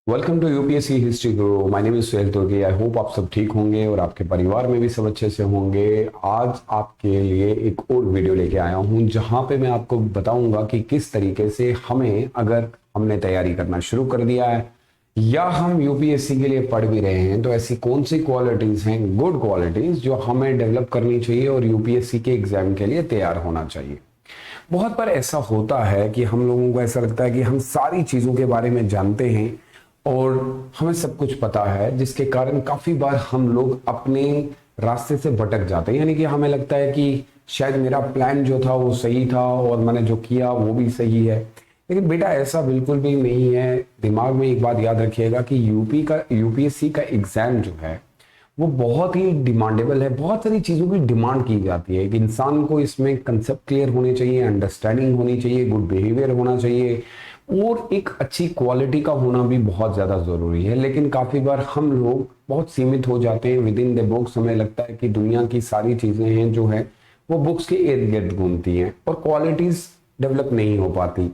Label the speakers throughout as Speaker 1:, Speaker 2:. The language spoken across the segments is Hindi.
Speaker 1: Welcome to UPSC history guru. My name is Suhel Turki. I hope आप सब ठीक होंगे और आपके परिवार में भी सब अच्छे से होंगे। आज आपके लिए एक और वीडियो लेके आया हूं जहां पे मैं आपको बताऊंगा कि किस तरीके से हमें, अगर हमने तैयारी करना शुरू कर दिया है या हम यूपीएससी के लिए पढ़ भी रहे हैं, तो ऐसी कौन सी क्वालिटीज हैं, गुड क्वालिटीज, जो हमें डेवलप करनी चाहिए और यूपीएससी के एग्जाम के लिए तैयार होना चाहिए। बहुत बार ऐसा होता है कि हम लोगों को ऐसा लगता है कि हम सारी चीजों के बारे में जानते हैं और हमें सब कुछ पता है, जिसके कारण काफी बार हम लोग अपने रास्ते से भटक जाते हैं। यानी कि हमें लगता है कि शायद मेरा प्लान जो था वो सही था और मैंने जो किया वो भी सही है, लेकिन बेटा ऐसा बिल्कुल भी नहीं है। दिमाग में एक बात याद रखिएगा कि यूपीएससी का एग्जाम जो है वो बहुत ही डिमांडेबल है। बहुत सारी चीज़ों की डिमांड की जाती है। एक इंसान को इसमें कंसेप्ट क्लियर होने चाहिए, अंडरस्टैंडिंग होनी चाहिए, गुड बिहेवियर होना चाहिए और एक अच्छी क्वालिटी का होना भी बहुत ज़्यादा ज़रूरी है। लेकिन काफ़ी बार हम लोग बहुत सीमित हो जाते हैं विद इन द बुक्स। हमें लगता है कि दुनिया की सारी चीज़ें हैं जो है वो बुक्स के इर्द गिर्द घूमती हैं और क्वालिटीज़ डेवलप नहीं हो पाती।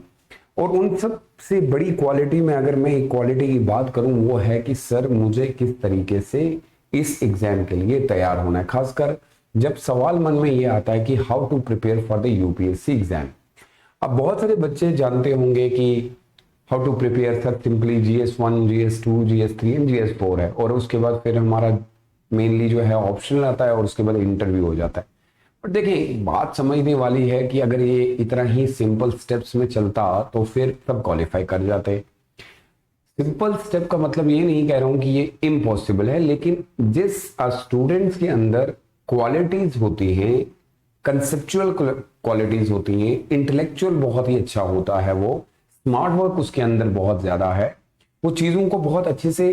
Speaker 1: और उन सब से बड़ी क्वालिटी में अगर मैं एक क्वालिटी की बात करूं, वो है कि सर मुझे किस तरीके से इस एग्जाम के लिए तैयार होना है। खासकर जब सवाल मन में ये आता है कि how to prepare for the UPSC exam. अब बहुत सारे बच्चे जानते होंगे कि how to prepare sir simply GS1, GS2, GS3 and GS4 है, और उसके बाद फिर हमारा मेनली जो है ऑप्शनल आता है और उसके बाद इंटरव्यू हो जाता है। बट देखिए, बात समझने वाली है कि अगर ये इतना ही सिंपल स्टेप्स में चलता तो फिर सब क्वालिफाई कर जाते। सिंपल स्टेप का मतलब ये नहीं कह रहा हूं कि ये इम्पॉसिबल है, लेकिन जिस स्टूडेंट्स के अंदर क्वालिटीज होती हैं, कंसेप्चुअल क्वालिटीज होती हैं, इंटेलेक्चुअल बहुत ही अच्छा होता है, वो स्मार्ट वर्क उसके अंदर बहुत ज्यादा है, वो चीजों को बहुत अच्छे से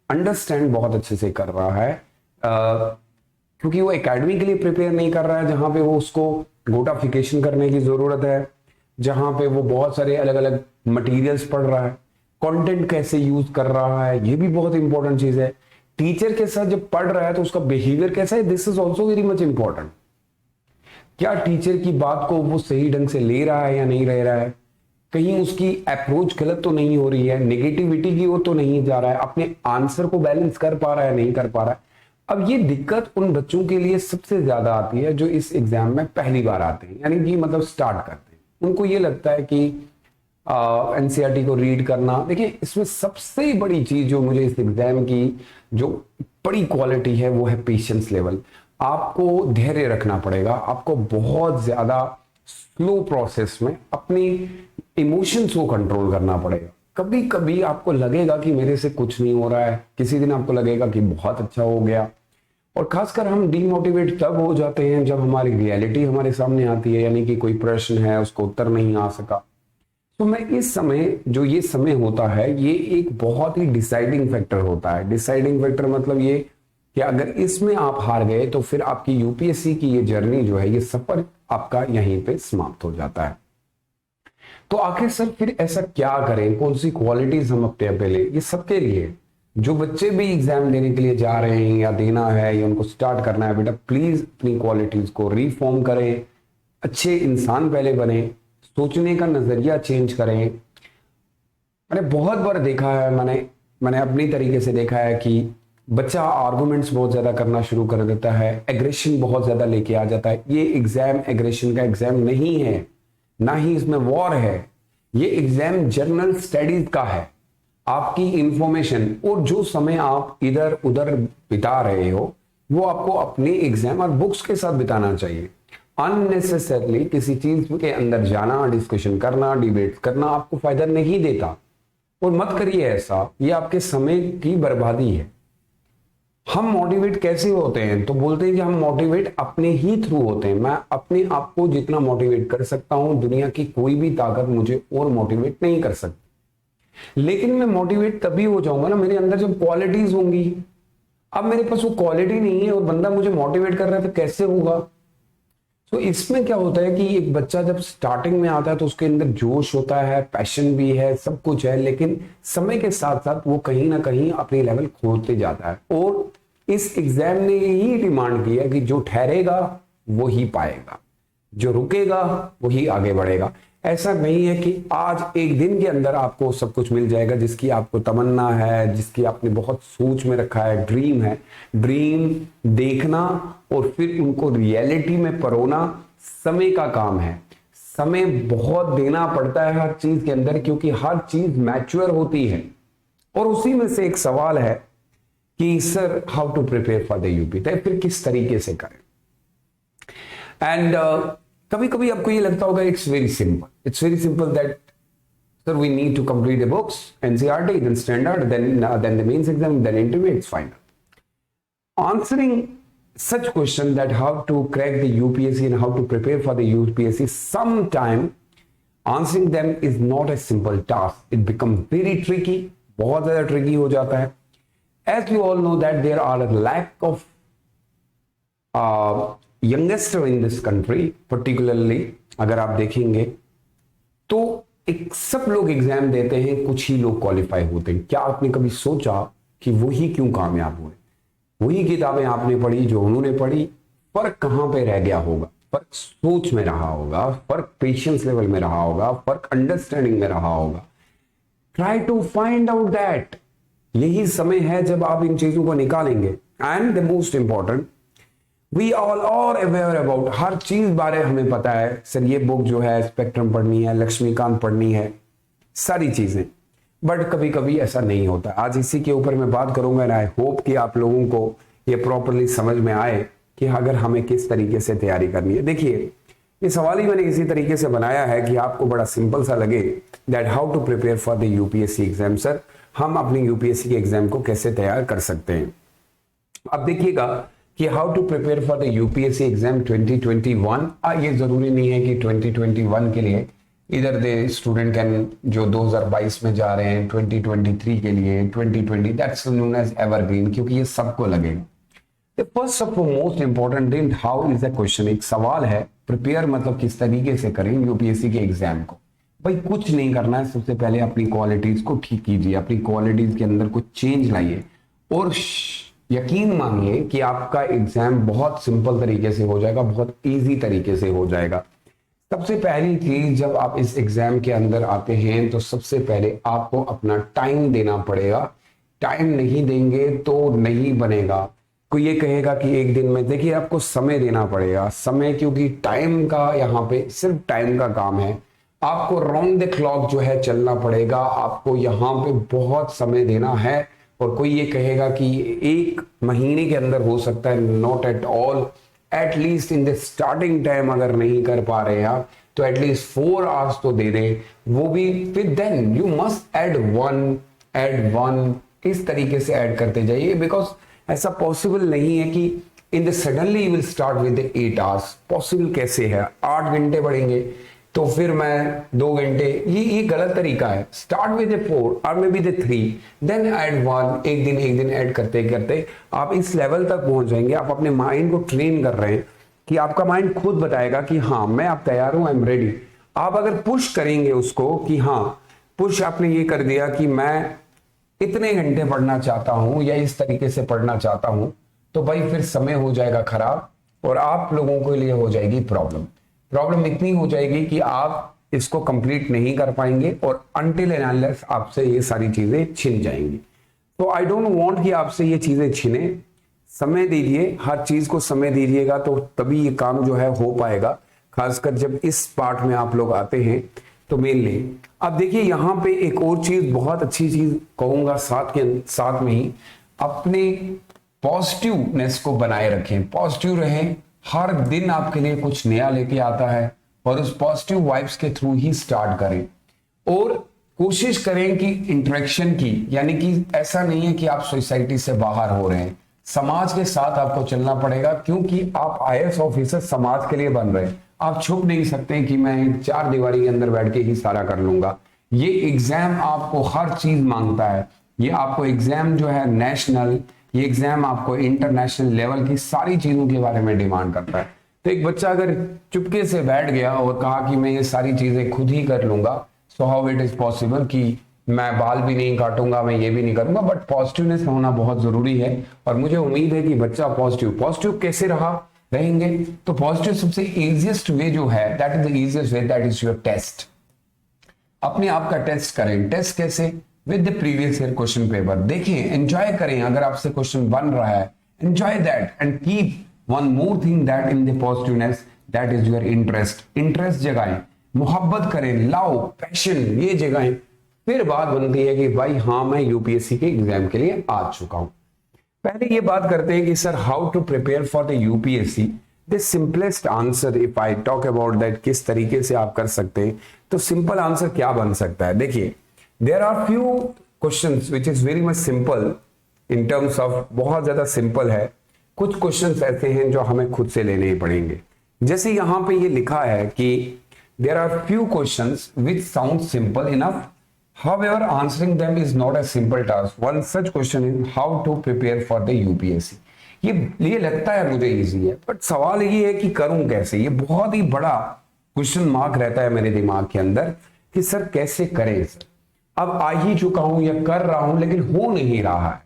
Speaker 1: अंडरस्टैंड बहुत अच्छे से कर रहा है, क्योंकि वो एकेडमी के लिए प्रिपेयर नहीं कर रहा है जहां पे वो उसको गोटाफिकेशन करने की जरूरत है, जहां पे वो बहुत सारे अलग अलग मटेरियल्स पढ़ रहा है, कंटेंट कैसे यूज कर रहा है, ये भी बहुत इंपॉर्टेंट चीज है। टीचर के साथ जब पढ़ रहा है तो उसका बिहेवियर कैसा है, this is also very much important. क्या टीचर की बात को वो सही ढंग से ले रहा है या नहीं ले रहा है, कहीं उसकी अप्रोच गलत तो नहीं हो रही है, नेगेटिविटी की ओर तो नहीं जा रहा है, अपने आंसर को बैलेंस कर पा रहा है नहीं कर पा रहा है। अब ये दिक्कत उन बच्चों के लिए सबसे ज्यादा आती है जो इस एग्जाम में पहली बार आते हैं, यानी कि मतलब स्टार्ट करते हैं। उनको ये लगता है कि एनसीईआरटी को रीड करना। देखिए, इसमें सबसे बड़ी चीज जो मुझे इस एग्जाम की जो बड़ी क्वालिटी है वो है पेशेंस लेवल। आपको धैर्य रखना पड़ेगा, आपको बहुत ज्यादा स्लो प्रोसेस में अपनी इमोशंस को कंट्रोल करना पड़ेगा। कभी कभी आपको लगेगा कि मेरे से कुछ नहीं हो रहा है, किसी दिन आपको लगेगा कि बहुत अच्छा हो गया। और खासकर हम डीमोटिवेट तब हो जाते हैं जब हमारी रियलिटी हमारे सामने आती है, यानी कि कोई प्रश्न है उसको उत्तर नहीं आ सका। तो मैं इस समय जो ये समय होता है ये एक बहुत ही डिसाइडिंग फैक्टर होता है। डिसाइडिंग फैक्टर मतलब ये कि अगर इसमें आप हार गए तो फिर आपकी यूपीएससी की ये जर्नी जो है, ये सफर आपका यहीं पे समाप्त हो जाता है। तो आखिर सर फिर ऐसा क्या करें, कौन सी क्वालिटीज हम अपने पे ले, ये सबके लिए जो बच्चे भी एग्जाम देने के लिए जा रहे हैं या देना है या उनको स्टार्ट करना है, बेटा प्लीज अपनी क्वालिटीज को रिफॉर्म करें, अच्छे इंसान पहले बने, सोचने का नजरिया चेंज करें। मैंने बहुत बार देखा है, मैंने मैंने अपनी तरीके से देखा है कि बच्चा आर्गुमेंट्स बहुत ज्यादा करना शुरू कर देता है, एग्रेशन बहुत ज्यादा लेके आ जाता है। ये एग्जाम एग्रेशन का एग्जाम नहीं है, ना ही इसमें वॉर है। ये एग्जाम जनरल स्टडीज का है। आपकी इंफॉर्मेशन और जो समय आप इधर उधर बिता रहे हो वो आपको अपने एग्जाम और बुक्स के साथ बिताना चाहिए। अननेसेसरली किसी चीज के अंदर जाना, डिस्कशन करना, डिबेट करना आपको फायदा नहीं देता। और मत करिए ऐसा, ये आपके समय की बर्बादी है। हम मोटिवेट कैसे होते हैं, तो बोलते हैं कि हम मोटिवेट अपने ही थ्रू होते हैं। मैं अपने आप को जितना मोटिवेट कर सकता हूं, दुनिया की कोई भी ताकत मुझे और मोटिवेट नहीं कर सकती। लेकिन मैं मोटिवेट तभी हो जाऊंगा ना मेरे अंदर जब क्वालिटीज होंगी। अब मेरे पास वो क्वालिटी नहीं है और बंदा मुझे मोटिवेट कर रहा है, तो कैसे होगा। तो इसमें क्या होता है कि एक बच्चा जब स्टार्टिंग में आता है तो उसके अंदर जोश होता है, पैशन भी है, सब कुछ है, लेकिन समय के साथ साथ वो कहीं ना कहीं अपनी लेवल खोते जाता है। और इस एग्जाम ने यही डिमांड की है कि जो ठहरेगा वो ही पाएगा, जो रुकेगा वही आगे बढ़ेगा। ऐसा नहीं है कि आज एक दिन के अंदर आपको सब कुछ मिल जाएगा जिसकी आपको तमन्ना है, जिसकी आपने बहुत सोच में रखा है, ड्रीम है। ड्रीम देखना और फिर उनको रियलिटी में परोना समय का काम है। समय बहुत देना पड़ता है हर चीज के अंदर, क्योंकि हर चीज मैच्योर होती है। और उसी में से एक सवाल है कि sir how to prepare for the UP, तो फिर किस तरीके से करें। एंड कभी कभी आपको ये लगता होगा it's very simple that sir we need to complete the books, NCERT, then standard, then the mains exam, then interview, it's final. Answering such question that how to crack the UPSC and how to prepare for the UPSC, sometime answering them is not a simple task. It becomes very tricky, बहुत ज़्यादा tricky हो जाता है। As you all know that there are a lack of youngster in this country, particularly अगर आप देखेंगे तो एक सब लोग एग्जाम देते हैं, कुछ ही लोग क्वालिफाई होते हैं। क्या आपने कभी सोचा कि वही क्यों कामयाब हुए? वही किताबें आपने पढ़ी जो उन्होंने पढ़ी, फर्क कहां पे रह गया होगा? फर्क सोच में रहा होगा, फर्क पेशेंस लेवल में रहा होगा, फर्क अंडरस्टैंडिंग में रहा होगा। Try to find out that. यही समय है जब आप इन चीजों को निकालेंगे। And the most important, we all are aware about, हर चीज बारे हमें पता है। सर ये बुक जो है स्पेक्ट्रम पढ़नी है, लक्ष्मीकांत पढ़नी है, सारी चीजें, बट कभी कभी ऐसा नहीं होता। आज इसी के ऊपर मैं बात करूंगा एंड आई होप कि आप लोगों को ये प्रॉपरली समझ में आए कि अगर हमें किस तरीके से तैयारी करनी है। देखिए ये सवाल ही मैंने इसी तरीके से बनाया है कि आपको बड़ा सिंपल सा लगे that how to prepare for the UPSC exam. Sir हम अपनी यूपीएससी के एग्जाम को कैसे तैयार कर सकते हैं? अब देखिएगा कि how to prepare for the UPSC exam 2021। ये जरूरी नहीं है कि 2021 के लिए, इधर दे स्टूडेंट कैन जो 2022 में जा रहे हैं 2023 के लिए 2020, दैट्स नोन एज एवरग्रीन, क्योंकि ये सबको लगेगा। First of most important, how is the question, एक सवाल है। प्रिपेयर मतलब किस तरीके से करें यूपीएससी के एग्जाम को? भाई कुछ नहीं करना है, सबसे पहले अपनी क्वालिटीज को ठीक कीजिए, अपनी क्वालिटीज के अंदर कुछ चेंज लाइए और यकीन मानिए कि आपका एग्जाम बहुत सिंपल तरीके से हो जाएगा, बहुत ईजी तरीके से हो जाएगा। सबसे पहली चीज, जब आप इस एग्जाम के अंदर आते हैं तो सबसे पहले आपको अपना टाइम देना पड़ेगा। टाइम नहीं देंगे तो नहीं बनेगा। कोई ये कहेगा कि एक दिन में, देखिए आपको समय देना पड़ेगा, समय, क्योंकि टाइम का यहाँ पे सिर्फ टाइम का काम है। आपको राउंड द क्लॉक जो है चलना पड़ेगा, आपको यहाँ पे बहुत समय देना है। और कोई ये कहेगा कि एक महीने के अंदर हो सकता है, not at all. At least in the starting time अगर नहीं कर पा रहे आप तो एटलीस्ट 4 आवर्स तो दे दें, वो भी। फिर then you must add one, इस तरीके से ऐड करते जाइए, बिकॉज ऐसा पॉसिबल नहीं है कि in the suddenly you will start with 8 hours. Possible कैसे है? 8 घंटे पढ़ेंगे तो फिर मैं 2 घंटे, ये गलत तरीका है। स्टार्ट विद 4 और मे बी 3, देन ऐड 1। एक दिन ऐड करते करते आप इस लेवल तक पहुंच जाएंगे। आप अपने माइंड को ट्रेन कर रहे हैं कि आपका माइंड खुद बताएगा कि हाँ मैं अब तैयार हूं, आई एम रेडी। आप अगर पुश करेंगे उसको कि हाँ, पुश आपने ये कर दिया कि मैं इतने घंटे पढ़ना चाहता हूं या इस तरीके से पढ़ना चाहता हूं, तो भाई फिर समय हो जाएगा खराब और आप लोगों के लिए हो जाएगी प्रॉब्लम इतनी हो जाएगी कि आप इसको कंप्लीट नहीं कर पाएंगे और अनटिल एंड अनलेस आपसे ये सारी चीजें छिन जाएंगी। तो आई डोंट वांट कि आपसे ये चीजें छिने। समय दीजिए, हर चीज को समय दीजिएगा तो तभी ये काम जो है हो पाएगा, खासकर जब इस पार्ट में आप लोग आते हैं तो मेनली। अब देखिए यहाँ पे एक और चीज, बहुत अच्छी चीज कहूंगा, साथ में ही अपने पॉजिटिवनेस को बनाए रखें, पॉजिटिव रहें। हर दिन आपके लिए कुछ नया लेके आता है और उस पॉजिटिव वाइब्स के थ्रू ही स्टार्ट करें और कोशिश करें कि इंटरेक्शन की, यानी कि ऐसा नहीं है कि आप सोसाइटी से बाहर हो रहे हैं, समाज के साथ आपको चलना पड़ेगा, क्योंकि आप आईएएस ऑफिसर समाज के लिए बन रहे हैं। आप छुप नहीं सकते कि मैं 4 दीवारी के अंदर बैठ के ही सारा कर लूंगा। ये एग्जाम आपको हर चीज मांगता है। ये आपको एग्जाम जो है नेशनल, ये एग्जाम आपको इंटरनेशनल लेवल की सारी चीजों के बारे में डिमांड करता है। तो एक बच्चा अगर चुपके से बैठ गया और कहा कि मैं ये सारी चीजें खुद ही कर लूंगा, so how it is possible कि मैं बाल भी नहीं काटूंगा, मैं ये भी नहीं करूंगा। बट पॉजिटिवनेस होना बहुत जरूरी है और मुझे उम्मीद है कि बच्चा पॉजिटिव कैसे रहेंगे। तो पॉजिटिव सबसे इजिएस्ट वे जो है, that is the easiest way, that is your test. अपने आप का टेस्ट करें। टेस्ट कैसे? With the previous year question paper. देखिए, एंजॉय करें। अगर आपसे क्वेश्चन बन रहा है, enjoy that and keep one more thing that in the positiveness, that is your interest. Interest जगाएं, मोहब्बत करें, लव, पैशन, ये जगाएं। फिर बात बनती है कि भाई हाँ, मैं यूपीएससी के एग्जाम के लिए आ चुका हूं। पहले ये बात करते हैं कि sir how to prepare for the UPSC. The simplest answer if I talk about that, किस तरीके से आप कर सकते हैं, तो सिंपल आंसर क्या बन सकता है? देखिए, there are few questions which is very much simple in terms of, बहुत ज्यादा सिंपल है। कुछ क्वेश्चंस ऐसे हैं जो हमें खुद से लेने ही पड़ेंगे। जैसे यहां पे ये लिखा है कि there are few questions which sound simple enough, however answering them is not a simple task. One such question is how to prepare for the UPSC. ये लगता है मुझे इजी है, बट सवाल ये है कि करूं कैसे। ये बहुत ही बड़ा क्वेश्चन मार्क रहता है मेरे दिमाग के अंदर कि सर कैसे करें। सर अब आ ही चुका हूं या कर रहा हूं लेकिन हो नहीं रहा है,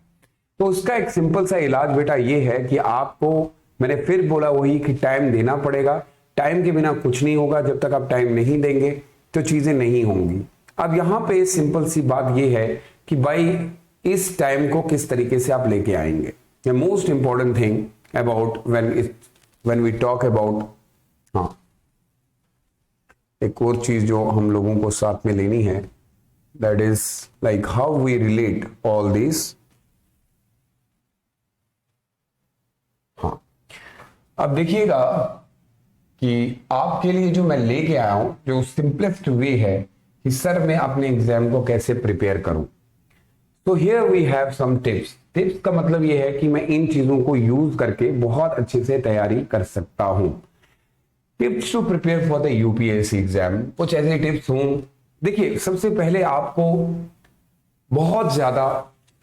Speaker 1: तो उसका एक सिंपल सा इलाज बेटा ये है कि आपको, मैंने फिर बोला वही कि टाइम देना पड़ेगा। टाइम के बिना कुछ नहीं होगा। जब तक आप टाइम नहीं देंगे तो चीजें नहीं होंगी। अब यहां पे सिंपल सी बात यह है कि भाई इस टाइम को किस तरीके से आप लेके आएंगे। The most important thing about when we talk about, हाँ, एक और चीज जो हम लोगों को साथ में लेनी है, that is like how we relate all this. हाँ, अब देखिएगा कि आपके लिए जो मैं लेके आया हूं, जो सिंपलेस्ट वे है कि सर मैं अपने एग्जाम को कैसे प्रिपेयर करूं। तो here we have some tips. Tips का मतलब ये है कि मैं इन चीजों को यूज करके बहुत अच्छे से तैयारी कर सकता हूं। Tips to prepare for the UPSC exam, कुछ ऐसे टिप्स हों। देखिए, सबसे पहले आपको बहुत ज्यादा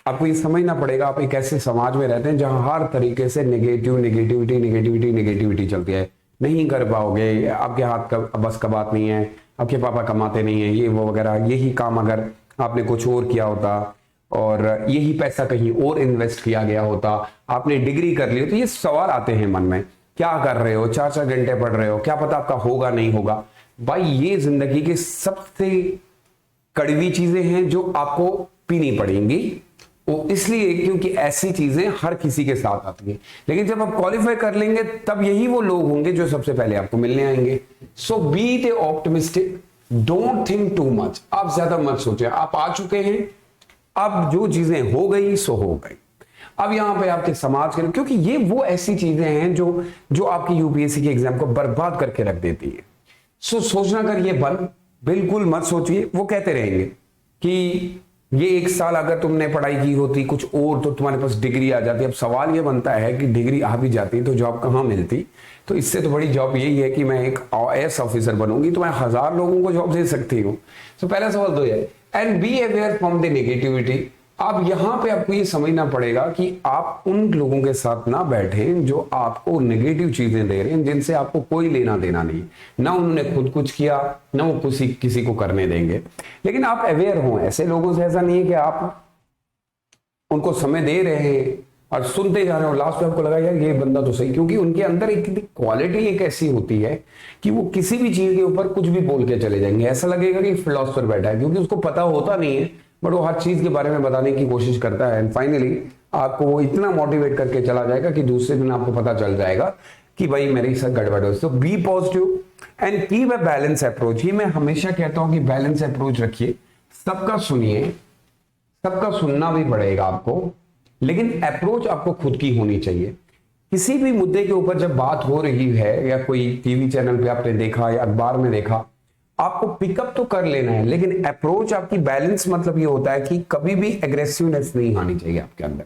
Speaker 1: आपको ये समझना पड़ेगा, आप एक ऐसे समाज में रहते हैं जहां हर तरीके से नेगेटिविटी चलती है। नहीं कर पाओगे, आपके हाथ का बस का बात नहीं है, आपके पापा कमाते नहीं है, ये वो वगैरह। यही काम अगर आपने कुछ और किया होता और यही पैसा कहीं और इन्वेस्ट किया गया होता, आपने डिग्री कर ली, तो ये सवाल आते हैं मन में, क्या कर रहे हो, 4-4 घंटे पढ़ रहे हो, क्या पता आपका होगा नहीं होगा। भाई ये जिंदगी की सबसे कड़वी चीजें हैं जो आपको पीनी पड़ेंगी, वो इसलिए क्योंकि ऐसी चीजें हर किसी के साथ आती है। लेकिन जब आप क्वालिफाई कर लेंगे तब यही वो लोग होंगे जो सबसे पहले आपको मिलने आएंगे। So be the optimistic, don't think too much. आप ज्यादा मत सोचें, आप आ चुके हैं, अब जो चीजें हो गई सो हो गई। अब यहां पे आपके समाज के, क्योंकि ये वो ऐसी चीजें हैं जो आपकी यूपीएससी के एग्जाम को बर्बाद करके रख देती है। सो सोचना कर ये बंद बिल्कुल मत सोचिए। वो कहते रहेंगे कि ये 1 साल अगर तुमने पढ़ाई की होती कुछ और तो तुम्हारे पास डिग्री आ जाती। अब सवाल ये बनता है कि डिग्री आ भी जाती तो जॉब कहाँ मिलती। तो इससे तो बड़ी जॉब यही है कि मैं एक आईएएस ऑफिसर बनूंगी तो मैं 1000 लोगों को जॉब दे सकती हूँ। तो पहला सवाल तो ये, and be aware from the negativity. अब यहां पे आपको ये समझना पड़ेगा कि आप उन लोगों के साथ ना बैठें जो आपको नेगेटिव चीजें दे रहे हैं, जिनसे आपको कोई लेना देना नहीं, ना उन्होंने खुद कुछ किया ना वो किसी को करने देंगे। लेकिन आप अवेयर हों ऐसे लोगों से। ऐसा नहीं है कि आप उनको समय दे रहे हैं और सुनते जा रहे हो, लास्ट में आपको लगा यार ये बंदा तो सही, क्योंकि उनके अंदर एक क्वालिटी एक ऐसी होती है कि वो किसी भी चीज के ऊपर कुछ भी बोल के चले जाएंगे। ऐसा लगेगा कि फिलोसफर बैठा है, क्योंकि उसको पता होता नहीं है बट वो हर चीज के बारे में बताने की कोशिश करता है। एंड फाइनली आपको वो इतना मोटिवेट करके चला जाएगा कि दूसरे दिन आपको पता चल जाएगा कि भाई मेरे साथ गड़बड़ है। तो be positive and keep a balance approach. ये मैं हमेशा कहता हूं कि बैलेंस अप्रोच रखिए। सबका सुनिए, सबका सुनना भी पड़ेगा आपको, लेकिन अप्रोच आपको खुद की होनी चाहिए। किसी भी मुद्दे के ऊपर जब बात हो रही है या कोई टीवी चैनल पे आपने देखा या अखबार में देखा, आपको पिकअप तो कर लेना है, लेकिन अप्रोच आपकी बैलेंस मतलब ये होता है कि कभी भी एग्रेसिवनेस नहीं आनी चाहिए आपके अंदर।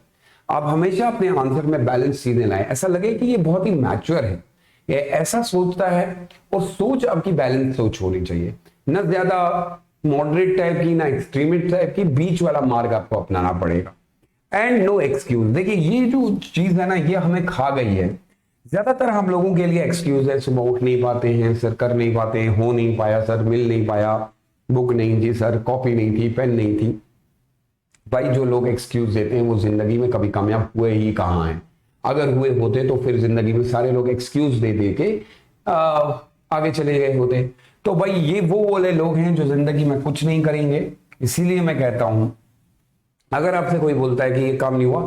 Speaker 1: आप हमेशा अपने आंसर में बैलेंस चीजें लाएं। ऐसा लगे कि ये बहुत ही मैच्योर है, ये ऐसा सोचता है, और सोच आपकी बैलेंस सोच होनी चाहिए, न ज्यादा मॉडरेट टाइप की ना एक्सट्रीमिस्ट टाइप की, बीच वाला मार्ग आपको अपनाना पड़ेगा। And no excuse. देखिए ये जो चीज है ना, ये हमें खा गई है। ज्यादातर हम लोगों के लिए एक्सक्यूज है, सुबह उठ नहीं पाते हैं सर, कर नहीं पाते हैं, हो नहीं पाया सर, मिल नहीं पाया, बुक नहीं थी सर, कॉपी नहीं थी, पेन नहीं थी। भाई जो लोग एक्सक्यूज देते हैं वो जिंदगी में कभी कामयाब हुए ही कहाँ हैं। अगर हुए होते तो फिर जिंदगी में सारे लोग एक्सक्यूज दे दे के आगे चले गए होते। तो भाई ये वो वाले लोग हैं जो जिंदगी में कुछ नहीं करेंगे। इसीलिए मैं कहता हूं, अगर आपसे कोई बोलता है कि ये काम नहीं हुआ,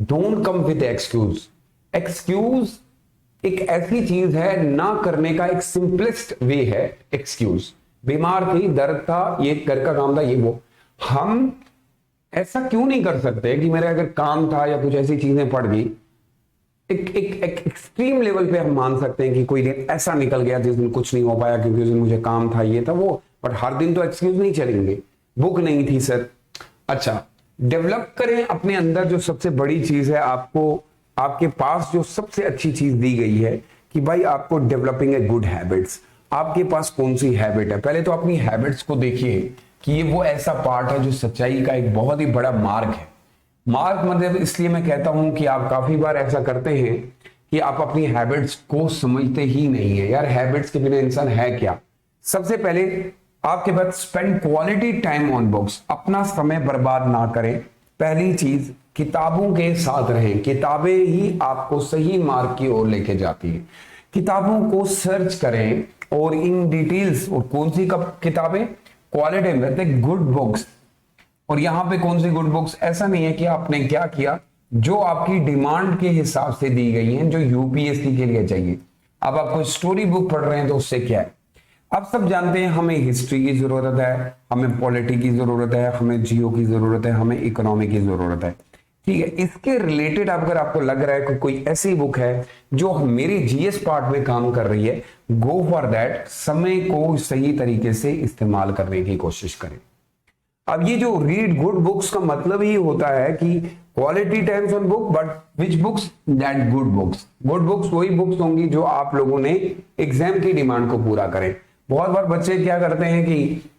Speaker 1: don't come with excuse. Excuse एक ऐसी चीज है, ना करने का एक सिंपलेस्ट वे है एक्सक्यूज। बीमार थी, दर्द था, ये घर का काम था, ये वो। हम ऐसा क्यों नहीं कर सकते कि मेरा अगर काम था या कुछ ऐसी चीजें पड़ गई, एक एक्सट्रीम लेवल पे हम मान सकते हैं कि कोई दिन ऐसा निकल गया जिस दिन कुछ नहीं हो पाया क्योंकि उस दिन मुझे काम था, ये था वो, बट हर दिन तो एक्सक्यूज नहीं चलेंगे। बुक नहीं थी सर। अच्छा, डेवलप करें अपने अंदर जो सबसे बड़ी चीज है। आपको आपके पास जो सबसे अच्छी चीज दी गई है कि भाई आपको डेवलपिंग ए गुड हैबिट्स। आपके पास कौन सी हैबिट है? पहले तो अपनी हैबिट्स को देखिए कि ये वो ऐसा पार्ट है जो सच्चाई का एक बहुत ही बड़ा मार्ग है। मार्ग मतलब इसलिए मैं कहता हूं कि आप काफी बार ऐसा करते हैं कि आप अपनी हैबिट्स को समझते ही नहीं है। यार हैबिट्स के बिना इंसान है क्या? सबसे पहले आपके पास spend quality time on books. अपना समय बर्बाद ना करें। पहली चीज, किताबों के साथ रहें। किताबें ही आपको सही मार्ग की ओर लेके जाती है। किताबों को सर्च करें और इन डिटेल्स, और कौन सी किताबें? क्वालिटी में गुड बुक्स। और यहां पे कौन सी गुड बुक्स? ऐसा नहीं है कि आपने क्या किया, जो आपकी डिमांड के हिसाब से दी गई हैं, जो यूपीएससी के लिए चाहिए। अब आप कोई स्टोरी बुक पढ़ रहे हैं तो उससे क्या है? आप सब जानते हैं हमें हिस्ट्री की जरूरत है, हमें पॉलिटी की जरूरत है, हमें जियो की जरूरत है, हमें इकोनॉमी की जरूरत है। ठीक है, इसके रिलेटेड अगर आपको लग रहा है कि कोई ऐसी बुक है जो मेरी जीएस पार्ट में काम कर रही है, गो फॉर दैट। समय को सही तरीके से इस्तेमाल करने की कोशिश करें। अब ये जो रीड गुड बुक्स का मतलब ही होता है कि quality times on book, but which books? That good books. Good books वही बुक्स होंगी जो आप लोगों ने एग्जाम की डिमांड को पूरा करें। बहुत बार बच्चे क्या करते हैं कि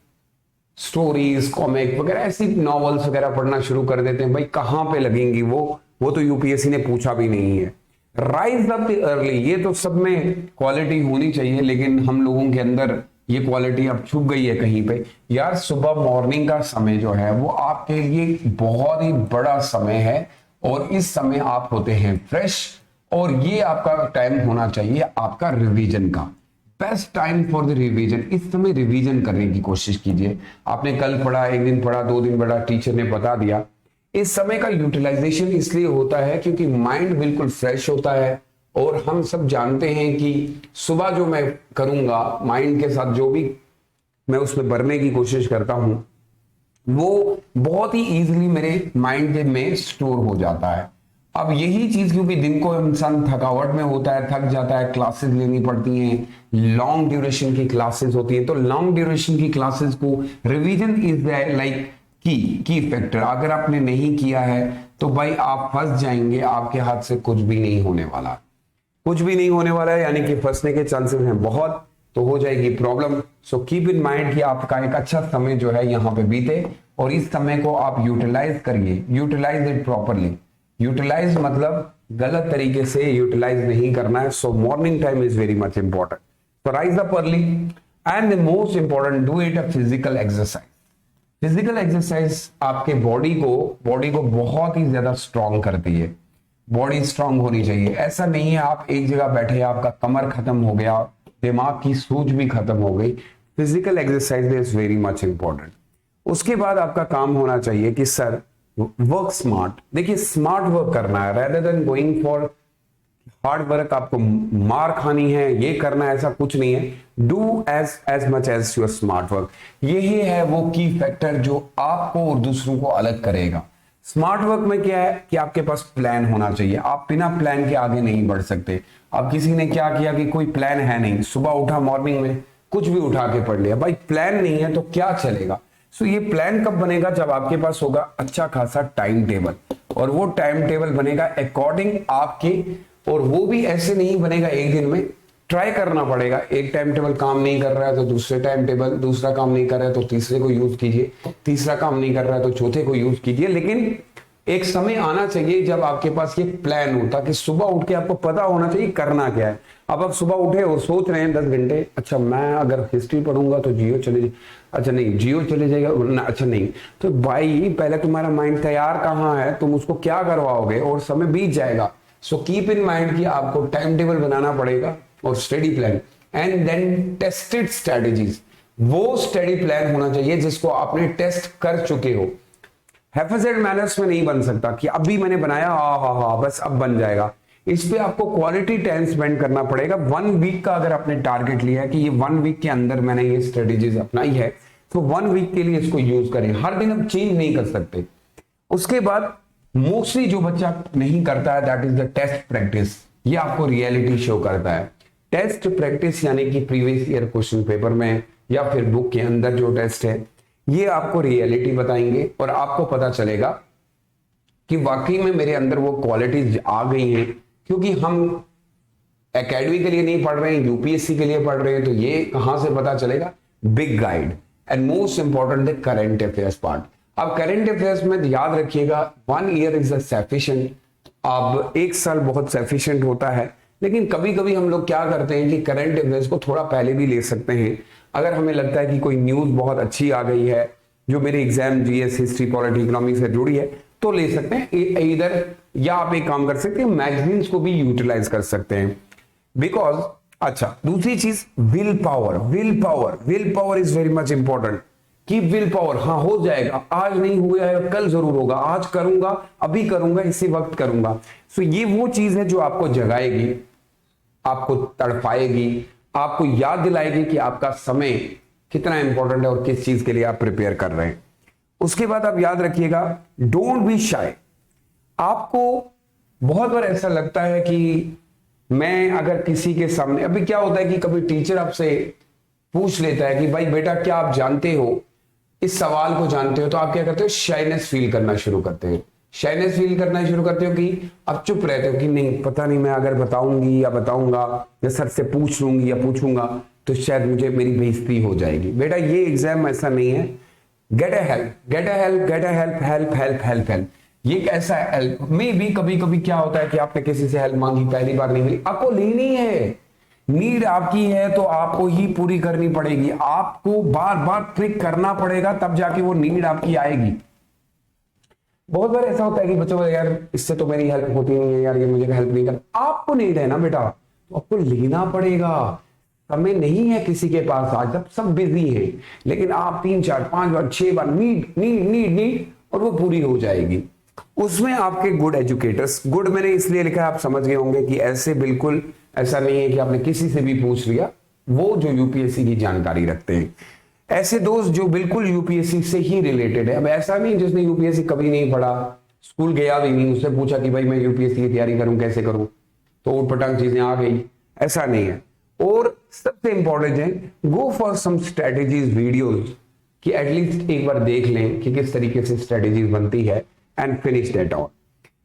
Speaker 1: स्टोरीज, कॉमिक वगैरह, ऐसी नॉवेल्स वगैरह पढ़ना शुरू कर देते हैं। भाई कहां पे लगेंगी वो तो यूपीएससी ने पूछा भी नहीं है। राइज अप अर्ली, ये तो सब में क्वालिटी होनी चाहिए, लेकिन हम लोगों के अंदर ये क्वालिटी अब छुप गई है कहीं पे। यार सुबह मॉर्निंग का समय जो है वो आपके लिए बहुत ही बड़ा समय है, और इस समय आप होते हैं फ्रेश, और ये आपका टाइम होना चाहिए आपका रिवीजन का। Best time for the revision. इस समय रिवीजन करने की कोशिश कीजिए। आपने कल पढ़ा, एक दिन पढ़ा, 2 दिन पढ़ा, टीचर ने बता दिया। इस समय का यूटिलाइजेशन इसलिए होता है क्योंकि माइंड बिल्कुल फ्रेश होता है, और हम सब जानते हैं कि सुबह जो मैं करूंगा माइंड के साथ, जो भी मैं उसमें भरने की कोशिश करता हूं, वो बहुत ही इजीली मेरे माइंड में स्टोर हो जाता है। अब यही चीज क्योंकि दिन को इंसान थकावट में होता है, थक जाता है, क्लासेस लेनी पड़ती हैं, लॉन्ग ड्यूरेशन की क्लासेस होती हैं, तो लॉन्ग ड्यूरेशन की क्लासेस को रिवीजन इज लाइक की फैक्टर। अगर आपने नहीं किया है तो भाई आप फंस जाएंगे, आपके हाथ से कुछ भी नहीं होने वाला। कुछ भी नहीं होने वाला है, यानी कि फंसने के चांसेस हैं बहुत, तो हो जाएगी problem. So keep in mind कि आपका एक अच्छा समय जो है यहाँ पे बीते, और इस समय को आप यूटिलाइज करिए। Utilise it properly. यूटिलाइज मतलब गलत तरीके से यूटिलाइज नहीं करना है। सो morning time is very much important. So rise up early, and the most important, do it a physical exercise. Physical exercise आपके बॉडी को बहुत ही ज्यादा स्ट्रांग करती है। बॉडी स्ट्रांग होनी चाहिए। ऐसा नहीं है आप एक जगह बैठे, आपका कमर खत्म हो गया, दिमाग की सूझ भी खत्म हो गई। Physical exercise is very much important. उसके बाद आपका काम होना चाहिए कि सर वर्क स्मार्ट। देखिए स्मार्ट वर्क करना है, rather than going for hard work. आपको मार खानी है, ये करना है, ऐसा कुछ नहीं है। Do as much as your smart work. यही है वो की फैक्टर जो आपको और दूसरों को अलग करेगा। स्मार्ट वर्क में क्या है कि आपके पास प्लान होना चाहिए। आप बिना प्लान के आगे नहीं बढ़ सकते। अब किसी ने क्या किया कि कोई प्लान है नहीं, सुबह उठा मॉर्निंग में कुछ भी उठा के पढ़ लिया। भाई प्लान नहीं है तो क्या चलेगा। सो ये प्लान कब बनेगा? जब आपके पास होगा अच्छा खासा टाइम टेबल, और वो टाइम टेबल बनेगा अकॉर्डिंग आपके, और वो भी ऐसे नहीं बनेगा एक दिन में। ट्राई करना पड़ेगा। एक टाइम टेबल काम नहीं कर रहा है तो दूसरे टाइम टेबल, दूसरा काम नहीं कर रहा है तो तीसरे को यूज कीजिए, तीसरा काम नहीं कर रहा है तो चौथे को यूज कीजिए। लेकिन एक समय आना चाहिए जब आपके पास ये प्लान हो, ताकि सुबह उठ के आपको पता होना चाहिए करना क्या है। अब आप सुबह उठे और सोच रहे हैं 10 घंटे, अच्छा मैं अगर हिस्ट्री पढ़ूंगा तो जियो चले जाए, अच्छा नहीं जियो चले जाएगा, अच्छा नहीं, तो भाई पहले तुम्हारा माइंड तैयार कहाँ है, तुम उसको क्या करवाओगे और समय बीत जाएगा। सो कीप इन माइंड कि आपको टाइम टेबल बनाना पड़ेगा और study plan, and then tested strategies. वो स्टडी प्लान होना चाहिए जिसको आपने टेस्ट कर चुके हो। हैफेजेड मैनर्स में नहीं बन सकता कि अभी मैंने बनाया हा बस अब बन जाएगा। इस पे आपको क्वालिटी टाइम स्पेंड करना पड़ेगा। 1 वीक का अगर आपने टारगेट लिया है कि ये 1 वीक के अंदर मैंने ये स्ट्रेटेजीज अपनाई है, तो 1 वीक के लिए इसको यूज करें। हर दिन हम चेंज नहीं कर सकते। उसके बाद मोस्टली जो बच्चा नहीं करता है that is the test practice. ये आपको रियलिटी शो करता है। टेस्ट प्रैक्टिस यानी कि प्रीवियस ईयर क्वेश्चन पेपर में या फिर बुक के अंदर जो टेस्ट है, ये आपको रियलिटी बताएंगे और आपको पता चलेगा कि वाकई में मेरे अंदर वो क्वालिटीज आ गई हैं। क्योंकि हम एकेडमी के लिए नहीं पढ़ रहे हैं, यूपीएससी के लिए पढ़ रहे हैं, तो ये कहां से पता चलेगा? Big guide and most important the current affairs part. अब करंट अफेयर्स में याद रखिएगा 1 ईयर इज सफिशिएंट। अब 1 साल बहुत सफिशिएंट होता है, लेकिन कभी कभी हम लोग क्या करते हैं कि करंट अफेयर्स को थोड़ा पहले भी ले सकते हैं। अगर हमें लगता है कि कोई न्यूज बहुत अच्छी आ गई है जो मेरे exam GS, history, polity, economy से जुड़ी है, तो ले सकते हैं इधर। या आप एक काम कर सकते हैं, मैगजीन्स को भी यूटिलाइज कर सकते हैं। बिकॉज अच्छा, दूसरी चीज will power. Will power is very much important. कि विल पावर, हाँ हो जाएगा, आज नहीं हुआ है कल जरूर होगा, आज करूंगा, अभी करूंगा, इसी वक्त करूंगा। सो ये वो चीज है जो आपको जगाएगी, आपको तड़पाएगी, आपको याद दिलाएगी कि आपका समय कितना इंपॉर्टेंट है और किस चीज के लिए आप प्रिपेयर कर रहे हैं। उसके बाद आप याद रखिएगा, डोंट बी शाय। आपको बहुत बार ऐसा लगता है कि मैं अगर किसी के सामने, अभी क्या होता है कि कभी टीचर आपसे पूछ लेता है कि भाई बेटा क्या आप जानते हो, इस सवाल को जानते हो, तो आप क्या करते हो? शाइनेस फील करना शुरू करते हो। शाइनेस फील करना शुरू करते हो कि अब चुप रहते हो कि नहीं पता नहीं, मैं अगर बताऊंगी या बताऊंगा या सर से पूछ लूंगी या पूछूंगा तो शायद मुझे मेरी बेइज्जती हो जाएगी। बेटा ये एग्जाम ऐसा नहीं है। Get a help. ये एक ऐसा हेल्प में भी कभी कभी क्या होता है कि आपने किसी से हेल्प मांगी, पहली बार नहीं मिली, आपको लेनी है। नीड आपकी है तो आपको ही पूरी करनी पड़ेगी। आपको बार बार ट्रिक करना पड़ेगा, तब जाके वो नीड आपकी आएगी। बहुत बार ऐसा होता है कि बच्चों को यार इससे तो मेरी हेल्प होती नहीं है, यार ये मुझे हेल्प नहीं कर। आपको नीड है ना बेटा, तो आपको लेना पड़ेगा। समय नहीं है किसी के पास आज, जब सब बिजी है, लेकिन आप 3 4 5 बार 6 बार नीड और वो पूरी हो जाएगी। उसमें आपके गुड एजुकेटर्स, गुड मैंने इसलिए लिखा है आप समझ गए होंगे कि ऐसे बिल्कुल ऐसा नहीं है कि आपने किसी से भी पूछ लिया, वो जो यूपीएससी की जानकारी रखते हैं, ऐसे दोस्त जो बिल्कुल यूपीएससी से ही रिलेटेड है। अब ऐसा नहीं जिसने यूपीएससी कभी नहीं पढ़ा, स्कूल गया भी नहीं, उससे पूछा कि भाई मैं यूपीएससी की तैयारी करूं, कैसे करूं, तो उटपटांग चीजें आ गई, ऐसा नहीं है। और सबसे इंपॉर्टेंट है, go for some strategies videos, कि एटलीस्ट एक बार देख लें कि किस तरीके से स्ट्रेटेजीज बनती है, and finish that all.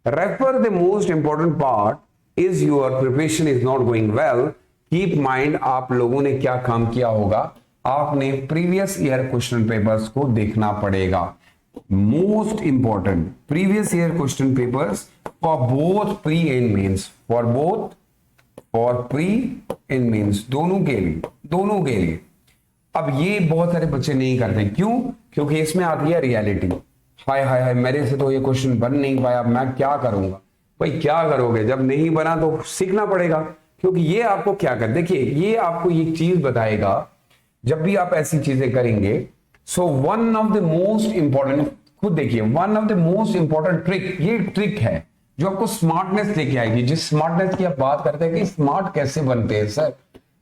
Speaker 1: Refer the most important part is your preparation is not going well. Keep mind, आप लोगों ने क्या काम किया होगा, आपने प्रीवियस ईयर क्वेश्चन पेपर्स को देखना पड़ेगा। Most important, previous year question papers for both pre and mains, for pre and mains, दोनों के लिए। अब ये बहुत सारे बच्चे नहीं करते, क्यों? क्योंकि इसमें आती है रियलिटी। हाय मेरे से तो ये क्वेश्चन बन नहीं पाया, मैं क्या करूंगा। भाई क्या करोगे, जब नहीं बना तो सीखना पड़ेगा। क्योंकि ये आपको क्या कर, देखिए ये आपको ये चीज बताएगा, जब भी आप ऐसी चीजें करेंगे। So one of the most important, खुद देखिए, one of the most important trick, ये ट्रिक है जो आपको स्मार्टनेस लेके आएगी। जिस स्मार्टनेस की आप बात करते हैं कि स्मार्ट कैसे बनते हैं सर,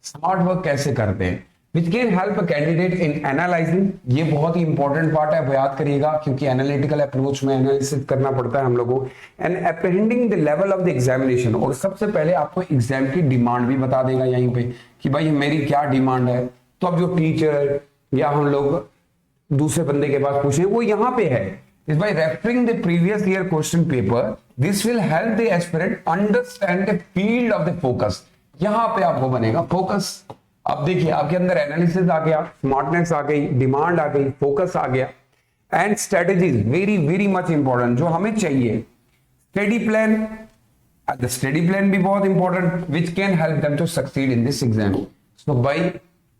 Speaker 1: स्मार्ट वर्क कैसे करते हैं, विच can help a candidate in analysing. ये बहुत ही इंपॉर्टेंट पार्ट है, याद करिएगा, क्योंकि एनालिटिकल अप्रोच में एनालिसिस करना पड़ता है हम लोगों को। And apprehending the level of the examination, और सबसे पहले आपको एग्जाम की डिमांड भी बता देगा यहीं पे कि भाई मेरी क्या डिमांड है। तो अब जो टीचर या हम लोग दूसरे बंदे के पास पूछे, वो यहां पे है। इस bye referring the previous year question paper, this will help the aspirant understand the field of the focus. यहां पे आपको बनेगा फोकस। अब देखिए आपके अंदर एनालिसिस आ गया, स्मार्टनेस आ गई, डिमांड आ गई, फोकस आ गया, and strategies very very much important जो हमें चाहिए। Study plan, the study plan भी बहुत important, which can help them to succeed in this exam. So भाई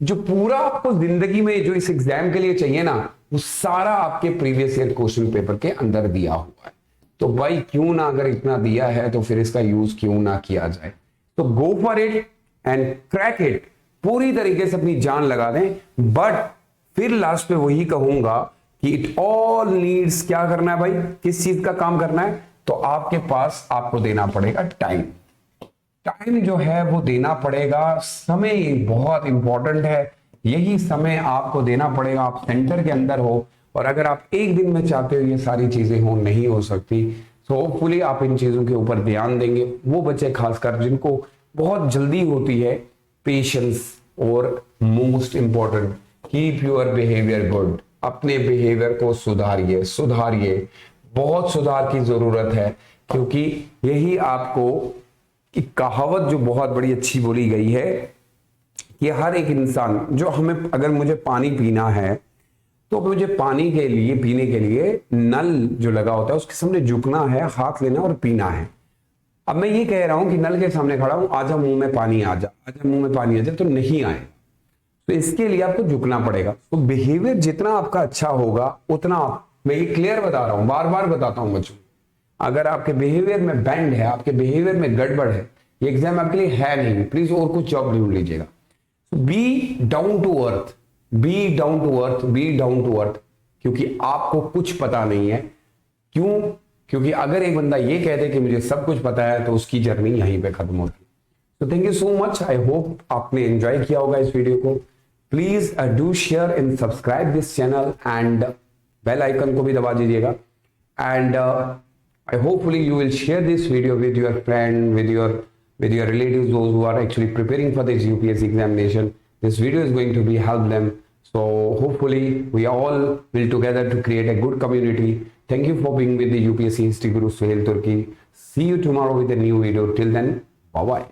Speaker 1: जो पूरा आपको जिंदगी में जो इस एग्जाम के लिए चाहिए ना, वो सारा आपके प्रीवियस ईयर क्वेश्चन पेपर के अंदर दिया हुआ है। तो भाई क्यों ना, अगर इतना दिया है तो फिर इसका यूज क्यों ना किया जाए। तो go for it and crack it, पूरी तरीके से अपनी जान लगा दें। बट फिर लास्ट पे वही कहूंगा कि इट ऑल नीड्स, क्या करना है भाई, किस चीज का काम करना है, तो आपके पास आपको देना पड़ेगा टाइम। टाइम जो है वो देना पड़ेगा, समय बहुत इंपॉर्टेंट है, यही समय आपको देना पड़ेगा। आप सेंटर के अंदर हो और अगर आप एक दिन में चाहते हो ये सारी चीजें हो, नहीं हो सकती, तो होपफुली आप इन चीजों के ऊपर ध्यान देंगे। वो बच्चे खासकर जिनको बहुत जल्दी होती है, पेशेंस, और most important, keep your behaviour good. अपने बिहेवियर को सुधारिए, सुधारिए, बहुत सुधार की जरूरत है, क्योंकि यही आपको, कि कहावत जो बहुत बड़ी अच्छी बोली गई है कि हर एक इंसान जो हमें, अगर मुझे पानी पीना है तो मुझे पानी के लिए, पीने के लिए नल जो लगा होता है उसके सामने झुकना है, हाथ लेना और पीना है। अब मैं ये कह रहा हूं कि नल के सामने खड़ा हूं, आजा मुंह में पानी आ जा, आजा मुंह में पानी आ जा, तो नहीं आए, तो इसके लिए आपको झुकना पड़ेगा। तो बिहेवियर जितना आपका अच्छा होगा उतना मैं ये क्लियर बता रहा हूं, बार बार बताता हूं बच्चों, अगर आपके बिहेवियर में बैंड है, आपके बिहेवियर में गड़बड़ है, ये एग्जाम आपके लिए है नहीं, प्लीज और कुछ जॉब ढूंढ लीजिएगा। Be down to earth, be down to earth, be down to earth, क्योंकि आपको कुछ पता नहीं है। क्यों? क्योंकि अगर एक बंदा ये कह दे कि मुझे सब कुछ पता है, तो उसकी जर्नी यहीं पे खत्म होती है। तो thank you so much, I hope आपने एंजॉय किया होगा इस वीडियो को। Please do share and subscribe this channel and bell icon को भी दबा दीजिएगा। And hopefully you will share this video with your friend, with your relatives, those who are actually preparing for this UPSC examination. This video is going to be help them. So hopefully we all will together to create a good community. Thank you for being with the UPSC History Guru Suhail Turki. See you tomorrow with a new video. Till then, bye bye.